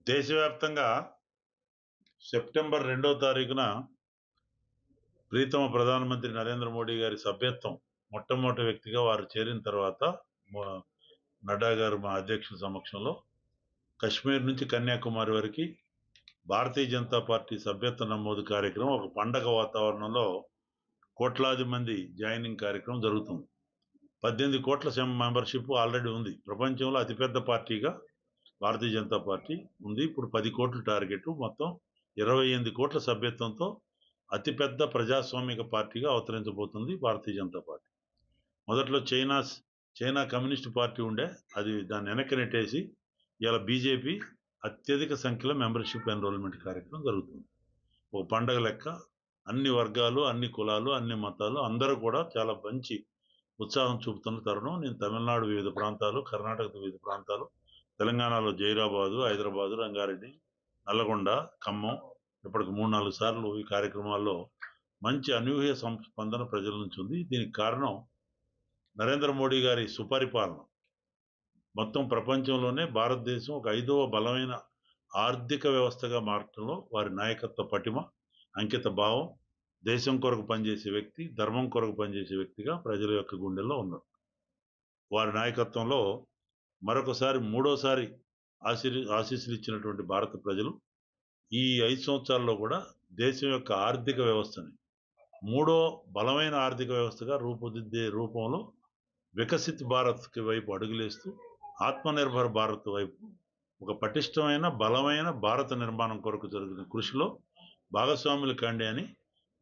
దేశవ్యాప్తంగా సెప్టెంబర్ 2వ తారీఖున ప్రీతమ ప్రధానమంత్రి నరేంద్ర మోడీ గారి సభ్యత్వం మొట్టమొదటి వ్యక్తిగా వారు చేరిన తర్వాత మ- నడ్డా గారు మా అధ్యక్షుల సమక్షంలో కశ్మీర్ నుంచి కన్యాకుమారి వరకు భారతీయ జనతా పార్టీ సభ్యత్వ నమోదు కార్యక్రమం ఒక పండగ వాతావరణంలో కోట్లాది మంది జాయినింగ్ కార్యక్రమం జరుగుతుంది. 18 కోట్ల మెంబర్షిప్ ఆల్రెడీ ఉంది. ప్రపంచంలో అతిపెద్ద పార్టీగా భారతీయ జనతా పార్టీ ఉంది. ఇప్పుడు 10 కోట్ల టార్గెట్, మొత్తం 28 కోట్ల సభ్యత్వంతో అతిపెద్ద ప్రజాస్వామిక పార్టీగా అవతరించబోతుంది భారతీయ జనతా పార్టీ. మొదట్లో చైనా కమ్యూనిస్ట్ పార్టీ ఉండే, అది దాన్ని వెనక్కి నెట్టేసి ఇలా బీజేపీ అత్యధిక సంఖ్యలో మెంబర్షిప్ ఎన్రోల్మెంట్ కార్యక్రమం జరుగుతుంది. ఒక పండగ లెక్క అన్ని వర్గాలు, అన్ని కులాలు, అన్ని మతాలు అందరూ కూడా చాలా మంచి ఉత్సాహం చూపుతున్న తరుణం. నేను తమిళనాడు వివిధ ప్రాంతాలు, కర్ణాటక వివిధ ప్రాంతాలు, తెలంగాణలో జైరాబాదు, హైదరాబాదు, రంగారెడ్డి, నల్లగొండ, ఖమ్మం ఇప్పటికి 3-4 సార్లు ఈ కార్యక్రమాల్లో మంచి అనూహ్య స్పందన ప్రజల నుంచి ఉంది. దీనికి కారణం నరేంద్ర మోడీ గారి సుపరిపాలన. మొత్తం ప్రపంచంలోనే భారతదేశం ఒక 5వ బలమైన ఆర్థిక వ్యవస్థగా మార్చడంలో వారి నాయకత్వ పటిమ, అంకిత భావం, దేశం కొరకు పనిచేసే వ్యక్తి, ధర్మం కొరకు పనిచేసే వ్యక్తిగా ప్రజల యొక్క గుండెల్లో ఉన్నారు. వారి నాయకత్వంలో మరొకసారి మూడోసారి ఆశీస్సులు ఇచ్చినటువంటి భారత ప్రజలు ఈ 5 సంవత్సరాల్లో కూడా దేశం యొక్క ఆర్థిక వ్యవస్థని మూడో బలమైన ఆర్థిక వ్యవస్థగా రూపుదిద్దే రూపంలో వికసిత్ భారత్ వైపు అడుగులేస్తూ ఆత్మనిర్భర్ భారత్ వైపు ఒక పటిష్టమైన బలమైన భారత నిర్మాణం కొరకు జరుగుతున్న కృషిలో భాగస్వాములు కండి అని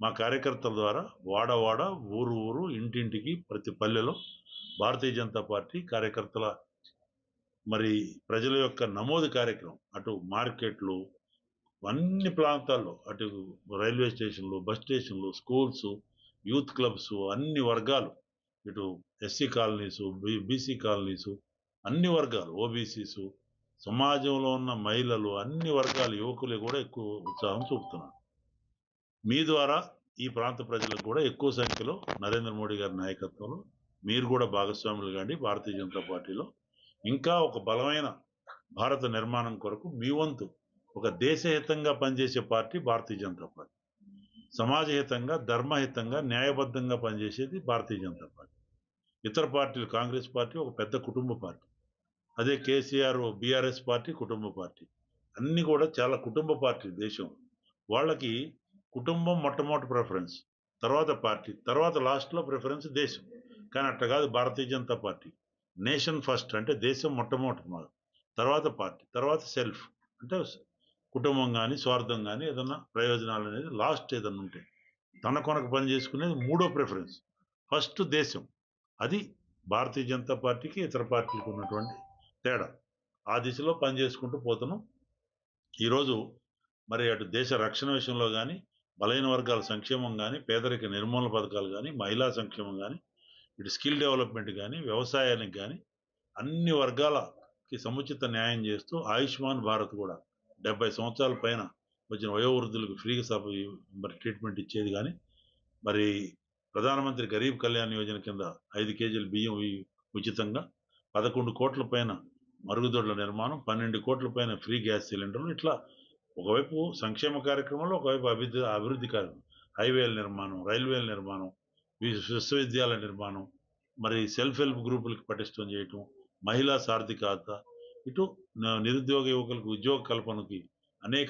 మా కార్యకర్తల ద్వారా వాడ ఊరు ఊరు, ఇంటింటికి, ప్రతి పల్లెలో భారతీయ జనతా పార్టీ కార్యకర్తల మరి ప్రజల యొక్క నమోదు కార్యక్రమం, అటు మార్కెట్లు, అన్ని ప్రాంతాల్లో, అటు రైల్వే స్టేషన్లు, బస్ స్టేషన్లు, స్కూల్స్, యూత్ క్లబ్స్, అన్ని వర్గాలు, ఇటు ఎస్సీ కాలనీసు, బీసీ కాలనీసు, అన్ని వర్గాలు, ఓబీసీసు, సమాజంలో ఉన్న మహిళలు, అన్ని వర్గాల యువకులు కూడా ఎక్కువ ఉత్సాహం చూపుతున్నారు. మీ ద్వారా ఈ ప్రాంత ప్రజలకు కూడా ఎక్కువ సంఖ్యలో నరేంద్ర మోడీ గారి నాయకత్వంలో మీరు కూడా భాగస్వాములు కాండి. భారతీయ జనతా పార్టీలో ఇంకా ఒక బలమైన భారత నిర్మాణం కొరకు మీ వంతు ఒక దేశహితంగా పనిచేసే పార్టీ భారతీయ జనతా పార్టీ. సమాజహితంగా, ధర్మహితంగా, న్యాయబద్ధంగా పనిచేసేది భారతీయ జనతా పార్టీ. ఇతర పార్టీలు, కాంగ్రెస్ పార్టీ ఒక పెద్ద కుటుంబ పార్టీ, అదే కేసీఆర్ బీఆర్ఎస్ పార్టీ కుటుంబ పార్టీ, అన్ని కూడా చాలా కుటుంబ పార్టీ. దేశం వాళ్ళకి కుటుంబం మొట్టమొదటి ప్రిఫరెన్స్, తర్వాత పార్టీ, తర్వాత లాస్ట్లో ప్రిఫరెన్స్ దేశం. కానీ అట్లా కాదు Bharatiya Janata party. Nation first అంటే దేశం మొట్టమొదటి, తర్వాత పార్టీ, తర్వాత సెల్ఫ్ అంటే కుటుంబం కానీ, స్వార్థం కానీ, ఏదన్నా ప్రయోజనాలు అనేది లాస్ట్ ఏదన్నా ఉంటే తన కొనకు పని చేసుకునేది మూడో ప్రిఫరెన్స్. ఫస్ట్ దేశం. అది భారతీయ జనతా పార్టీకి ఇతర పార్టీలకు ఉన్నటువంటి తేడా. ఆ దిశలో పనిచేసుకుంటూ పోతున్నాం. ఈరోజు మరి అటు దేశ రక్షణ విషయంలో కానీ, బలైన వర్గాల సంక్షేమం కానీ, పేదరిక నిర్మూలన పథకాలు కానీ, మహిళా సంక్షేమం కానీ, ఇటు స్కిల్ డెవలప్మెంట్ కానీ, వ్యవసాయానికి కానీ అన్ని వర్గాలకి సముచిత న్యాయం చేస్తూ ఆయుష్మాన్ భారత్ కూడా 70 సంవత్సరాల పైన వచ్చిన వయోవృద్ధులకు ఫ్రీగా మరి ట్రీట్మెంట్ ఇచ్చేది కానీ, మరి ప్రధానమంత్రి గరీబ్ కళ్యాణ్ యోజన కింద 5 కేజీల బియ్యం ఉచితంగా, 11 కోట్ల పైన మరుగుదొడ్ల నిర్మాణం, 12 కోట్ల పైన ఫ్రీ గ్యాస్ సిలిండర్లు, ఇట్లా ఒకవైపు సంక్షేమ కార్యక్రమంలో, ఒకవైపు అభివృద్ధి కార్యక్రమం, హైవేల నిర్మాణం, రైల్వేల నిర్మాణం, విశ్వవిద్యాలయ నిర్మాణం, మరి సెల్ఫ్ హెల్ప్ గ్రూపులకు పటిష్టం చేయటం, మహిళా సాధికారత, ఇటు నిరుద్యోగ యువకులకు ఉద్యోగ కల్పనకి అనేక